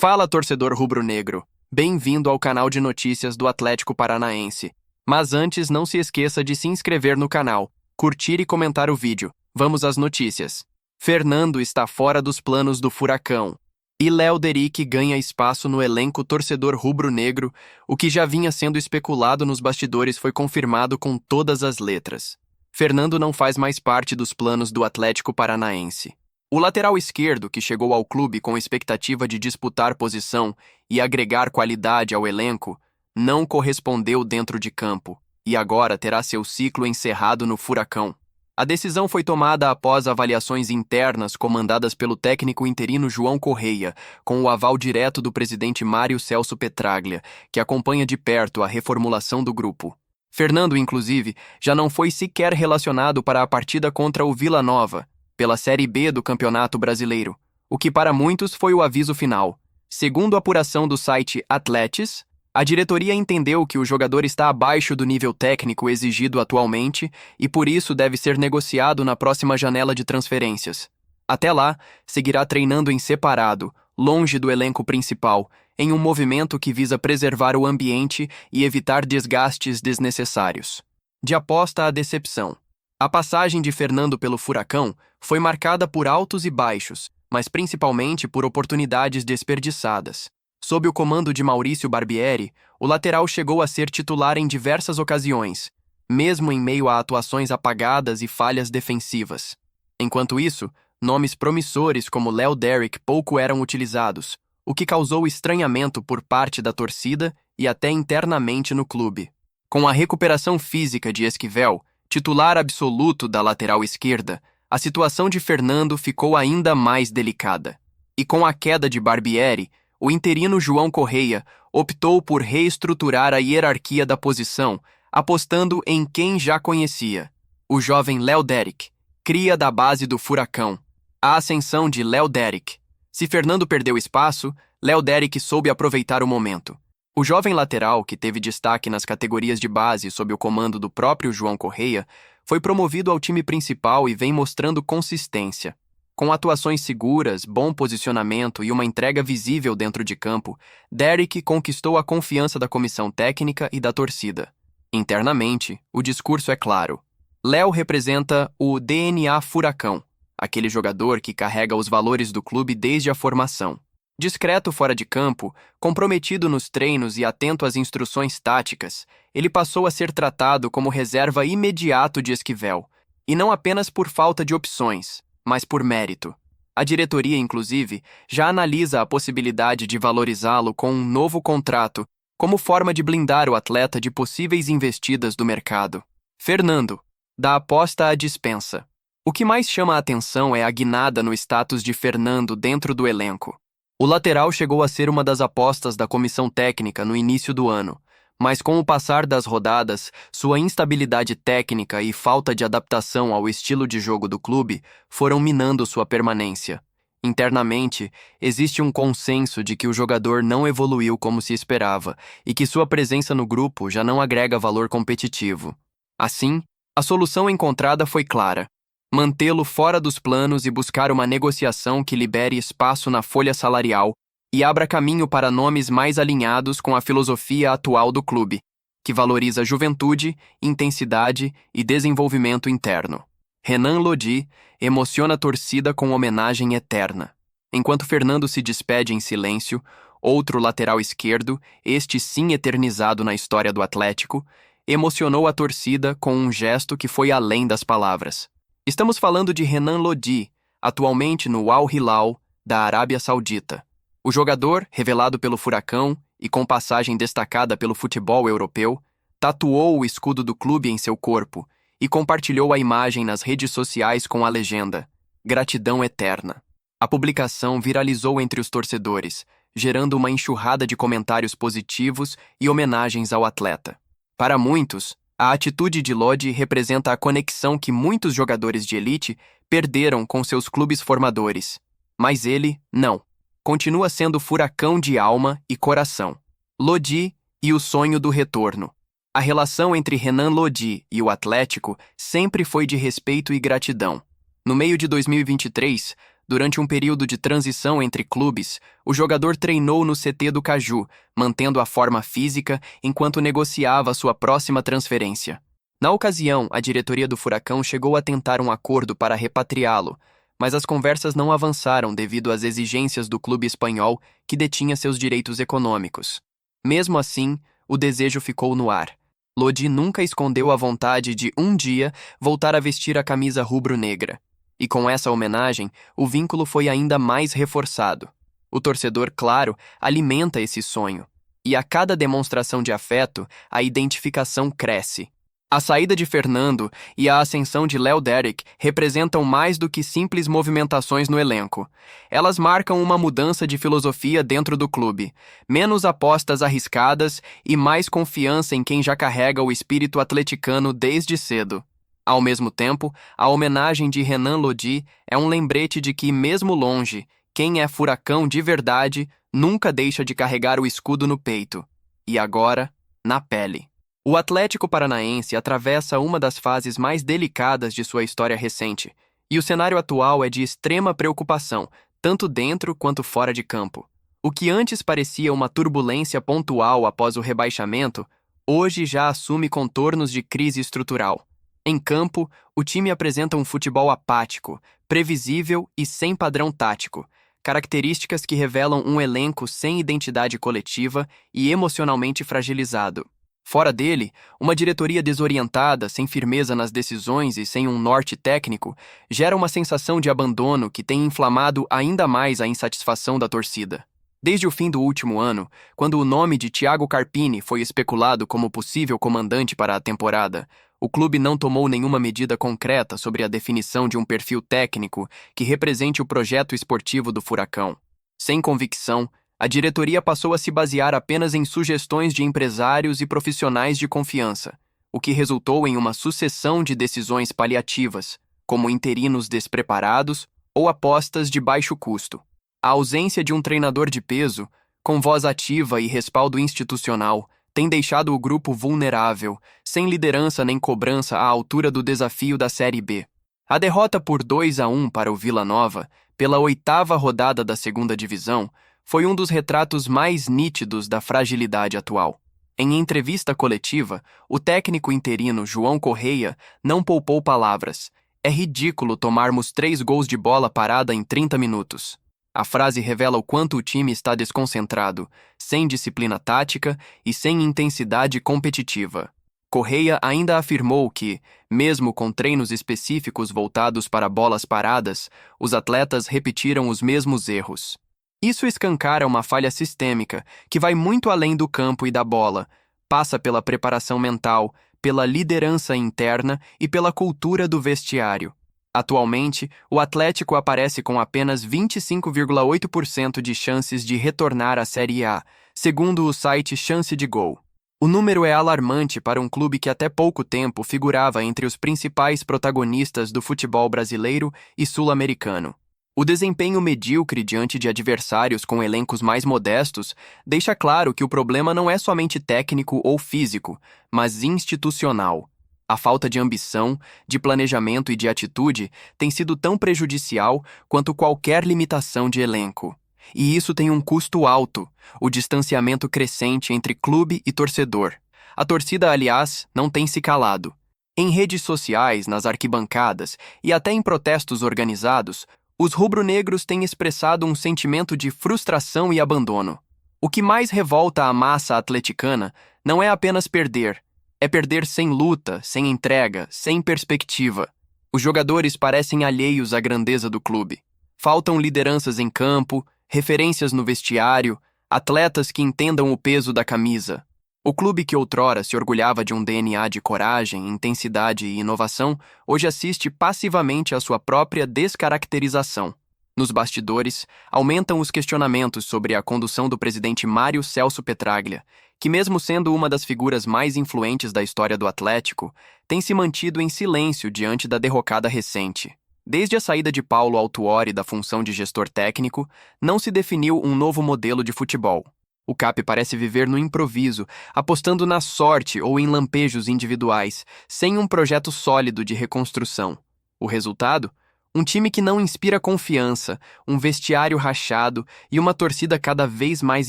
Fala, torcedor rubro-negro. Bem-vindo ao canal de notícias do Atlético Paranaense. Mas antes, não se esqueça de se inscrever no canal, curtir e comentar o vídeo. Vamos às notícias. Fernando está fora dos planos do Furacão. E Léo Derick ganha espaço no elenco torcedor rubro-negro. O que já vinha sendo especulado nos bastidores foi confirmado com todas as letras. Fernando não faz mais parte dos planos do Atlético Paranaense. O lateral esquerdo, que chegou ao clube com expectativa de disputar posição e agregar qualidade ao elenco, não correspondeu dentro de campo e agora terá seu ciclo encerrado no Furacão. A decisão foi tomada após avaliações internas comandadas pelo técnico interino João Correia, com o aval direto do presidente Mário Celso Petraglia, que acompanha de perto a reformulação do grupo. Fernando, inclusive, já não foi sequer relacionado para a partida contra o Vila Nova, pela Série B do Campeonato Brasileiro, o que para muitos foi o aviso final. Segundo a apuração do site Atletis, a diretoria entendeu que o jogador está abaixo do nível técnico exigido atualmente e por isso deve ser negociado na próxima janela de transferências. Até lá, seguirá treinando em separado, longe do elenco principal, em um movimento que visa preservar o ambiente e evitar desgastes desnecessários. De aposta à decepção. A passagem de Fernando pelo Furacão foi marcada por altos e baixos, mas principalmente por oportunidades desperdiçadas. Sob o comando de Maurício Barbieri, o lateral chegou a ser titular em diversas ocasiões, mesmo em meio a atuações apagadas e falhas defensivas. Enquanto isso, nomes promissores como Léo Derick pouco eram utilizados, o que causou estranhamento por parte da torcida e até internamente no clube. Com a recuperação física de Esquivel, titular absoluto da lateral esquerda, a situação de Fernando ficou ainda mais delicada. E com a queda de Barbieri, o interino João Correia optou por reestruturar a hierarquia da posição, apostando em quem já conhecia, o jovem Léo Derick, cria da base do Furacão. A ascensão de Léo Derick. Se Fernando perdeu espaço, Léo Derick soube aproveitar o momento. O jovem lateral, que teve destaque nas categorias de base sob o comando do próprio João Correia, foi promovido ao time principal e vem mostrando consistência. Com atuações seguras, bom posicionamento e uma entrega visível dentro de campo, Derick conquistou a confiança da comissão técnica e da torcida. Internamente, o discurso é claro. Léo representa o DNA Furacão, aquele jogador que carrega os valores do clube desde a formação. Discreto fora de campo, comprometido nos treinos e atento às instruções táticas, ele passou a ser tratado como reserva imediato de Esquivel, e não apenas por falta de opções, mas por mérito. A diretoria, inclusive, já analisa a possibilidade de valorizá-lo com um novo contrato, como forma de blindar o atleta de possíveis investidas do mercado. Fernando, da aposta à dispensa. O que mais chama a atenção é a guinada no status de Fernando dentro do elenco. O lateral chegou a ser uma das apostas da comissão técnica no início do ano, mas com o passar das rodadas, sua instabilidade técnica e falta de adaptação ao estilo de jogo do clube foram minando sua permanência. Internamente, existe um consenso de que o jogador não evoluiu como se esperava e que sua presença no grupo já não agrega valor competitivo. Assim, a solução encontrada foi clara: mantê-lo fora dos planos e buscar uma negociação que libere espaço na folha salarial e abra caminho para nomes mais alinhados com a filosofia atual do clube, que valoriza juventude, intensidade e desenvolvimento interno. Renan Lodi emociona a torcida com homenagem eterna. Enquanto Fernando se despede em silêncio, outro lateral esquerdo, este sim eternizado na história do Atlético, emocionou a torcida com um gesto que foi além das palavras. Estamos falando de Renan Lodi, atualmente no Al Hilal, da Arábia Saudita. O jogador, revelado pelo Furacão e com passagem destacada pelo futebol europeu, tatuou o escudo do clube em seu corpo e compartilhou a imagem nas redes sociais com a legenda: "Gratidão eterna". A publicação viralizou entre os torcedores, gerando uma enxurrada de comentários positivos e homenagens ao atleta. Para muitos, a atitude de Lodi representa a conexão que muitos jogadores de elite perderam com seus clubes formadores. Mas ele, não. Continua sendo Furacão de alma e coração. Lodi e o sonho do retorno. A relação entre Renan Lodi e o Atlético sempre foi de respeito e gratidão. No meio de 2023, Durante um período de transição entre clubes, o jogador treinou no CT do Caju, mantendo a forma física enquanto negociava sua próxima transferência. Na ocasião, a diretoria do Furacão chegou a tentar um acordo para repatriá-lo, mas as conversas não avançaram devido às exigências do clube espanhol que detinha seus direitos econômicos. Mesmo assim, o desejo ficou no ar. Lodi nunca escondeu a vontade de, um dia, voltar a vestir a camisa rubro-negra. E com essa homenagem, o vínculo foi ainda mais reforçado. O torcedor, claro, alimenta esse sonho. E a cada demonstração de afeto, a identificação cresce. A saída de Fernando e a ascensão de Léo Derrick representam mais do que simples movimentações no elenco. Elas marcam uma mudança de filosofia dentro do clube, menos apostas arriscadas e mais confiança em quem já carrega o espírito atleticano desde cedo. Ao mesmo tempo, a homenagem de Renan Lodi é um lembrete de que, mesmo longe, quem é furacão de verdade nunca deixa de carregar o escudo no peito. E agora, na pele. O Atlético Paranaense atravessa uma das fases mais delicadas de sua história recente, e o cenário atual é de extrema preocupação, tanto dentro quanto fora de campo. O que antes parecia uma turbulência pontual após o rebaixamento, hoje já assume contornos de crise estrutural. Em campo, o time apresenta um futebol apático, previsível e sem padrão tático, características que revelam um elenco sem identidade coletiva e emocionalmente fragilizado. Fora dele, uma diretoria desorientada, sem firmeza nas decisões e sem um norte técnico, gera uma sensação de abandono que tem inflamado ainda mais a insatisfação da torcida. Desde o fim do último ano, quando o nome de Thiago Carpini foi especulado como possível comandante para a temporada, o clube não tomou nenhuma medida concreta sobre a definição de um perfil técnico que represente o projeto esportivo do Furacão. Sem convicção, a diretoria passou a se basear apenas em sugestões de empresários e profissionais de confiança, o que resultou em uma sucessão de decisões paliativas, como interinos despreparados ou apostas de baixo custo. A ausência de um treinador de peso, com voz ativa e respaldo institucional, tem deixado o grupo vulnerável, sem liderança nem cobrança à altura do desafio da Série B. A derrota por 2-1 para o Vila Nova, pela 8ª rodada da 2ª Divisão, foi um dos retratos mais nítidos da fragilidade atual. Em entrevista coletiva, o técnico interino João Correia não poupou palavras. É ridículo tomarmos 3 gols de bola parada em 30 minutos. A frase revela o quanto o time está desconcentrado, sem disciplina tática e sem intensidade competitiva. Correia ainda afirmou que, mesmo com treinos específicos voltados para bolas paradas, os atletas repetiram os mesmos erros. Isso escancara uma falha sistêmica que vai muito além do campo e da bola, passa pela preparação mental, pela liderança interna e pela cultura do vestiário. Atualmente, o Atlético aparece com apenas 25,8% de chances de retornar à Série A, segundo o site Chance de Gol. O número é alarmante para um clube que até pouco tempo figurava entre os principais protagonistas do futebol brasileiro e sul-americano. O desempenho medíocre diante de adversários com elencos mais modestos deixa claro que o problema não é somente técnico ou físico, mas institucional. A falta de ambição, de planejamento e de atitude tem sido tão prejudicial quanto qualquer limitação de elenco. E isso tem um custo alto, o distanciamento crescente entre clube e torcedor. A torcida, aliás, não tem se calado. Em redes sociais, nas arquibancadas e até em protestos organizados, os rubro-negros têm expressado um sentimento de frustração e abandono. O que mais revolta a massa atleticana não é apenas perder, é perder sem luta, sem entrega, sem perspectiva. Os jogadores parecem alheios à grandeza do clube. Faltam lideranças em campo, referências no vestiário, atletas que entendam o peso da camisa. O clube que outrora se orgulhava de um DNA de coragem, intensidade e inovação, hoje assiste passivamente à sua própria descaracterização. Nos bastidores, aumentam os questionamentos sobre a condução do presidente Mário Celso Petraglia, que mesmo sendo uma das figuras mais influentes da história do Atlético, tem se mantido em silêncio diante da derrocada recente. Desde a saída de Paulo Autuori da função de gestor técnico, não se definiu um novo modelo de futebol. O CAP parece viver no improviso, apostando na sorte ou em lampejos individuais, sem um projeto sólido de reconstrução. O resultado? Um time que não inspira confiança, um vestiário rachado e uma torcida cada vez mais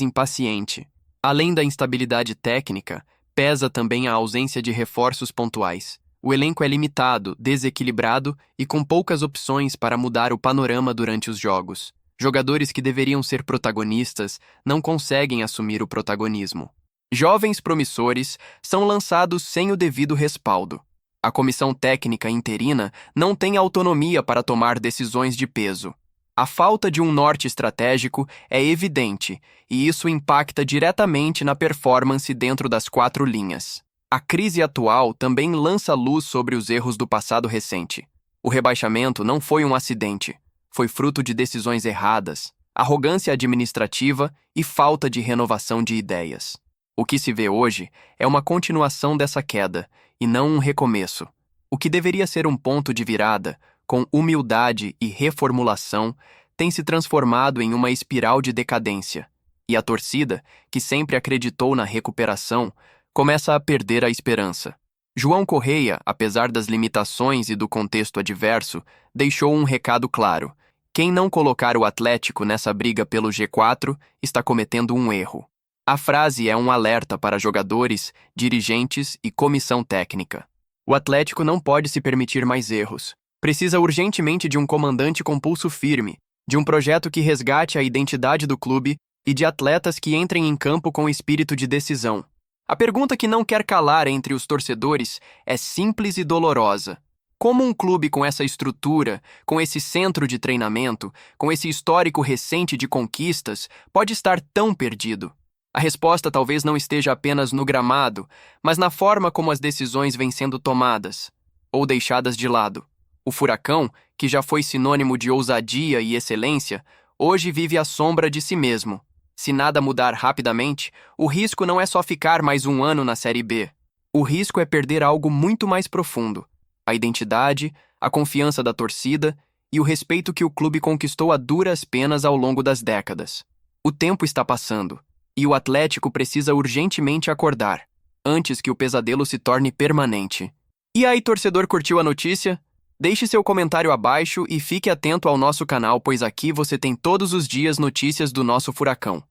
impaciente. Além da instabilidade técnica, pesa também a ausência de reforços pontuais. O elenco é limitado, desequilibrado e com poucas opções para mudar o panorama durante os jogos. Jogadores que deveriam ser protagonistas não conseguem assumir o protagonismo. Jovens promissores são lançados sem o devido respaldo. A comissão técnica interina não tem autonomia para tomar decisões de peso. A falta de um norte estratégico é evidente, e isso impacta diretamente na performance dentro das quatro linhas. A crise atual também lança luz sobre os erros do passado recente. O rebaixamento não foi um acidente, foi fruto de decisões erradas, arrogância administrativa e falta de renovação de ideias. O que se vê hoje é uma continuação dessa queda, e não um recomeço. O que deveria ser um ponto de virada, com humildade e reformulação, tem se transformado em uma espiral de decadência. E a torcida, que sempre acreditou na recuperação, começa a perder a esperança. João Correia, apesar das limitações e do contexto adverso, deixou um recado claro. Quem não colocar o Atlético nessa briga pelo G4 está cometendo um erro. A frase é um alerta para jogadores, dirigentes e comissão técnica. O Atlético não pode se permitir mais erros. Precisa urgentemente de um comandante com pulso firme, de um projeto que resgate a identidade do clube e de atletas que entrem em campo com espírito de decisão. A pergunta que não quer calar entre os torcedores é simples e dolorosa. Como um clube com essa estrutura, com esse centro de treinamento, com esse histórico recente de conquistas, pode estar tão perdido? A resposta talvez não esteja apenas no gramado, mas na forma como as decisões vêm sendo tomadas, ou deixadas de lado. O Furacão, que já foi sinônimo de ousadia e excelência, hoje vive à sombra de si mesmo. Se nada mudar rapidamente, o risco não é só ficar mais um ano na Série B. O risco é perder algo muito mais profundo: a identidade, a confiança da torcida e o respeito que o clube conquistou a duras penas ao longo das décadas. O tempo está passando. E o Atlético precisa urgentemente acordar, antes que o pesadelo se torne permanente. E aí, torcedor, curtiu a notícia? Deixe seu comentário abaixo e fique atento ao nosso canal, pois aqui você tem todos os dias notícias do nosso Furacão.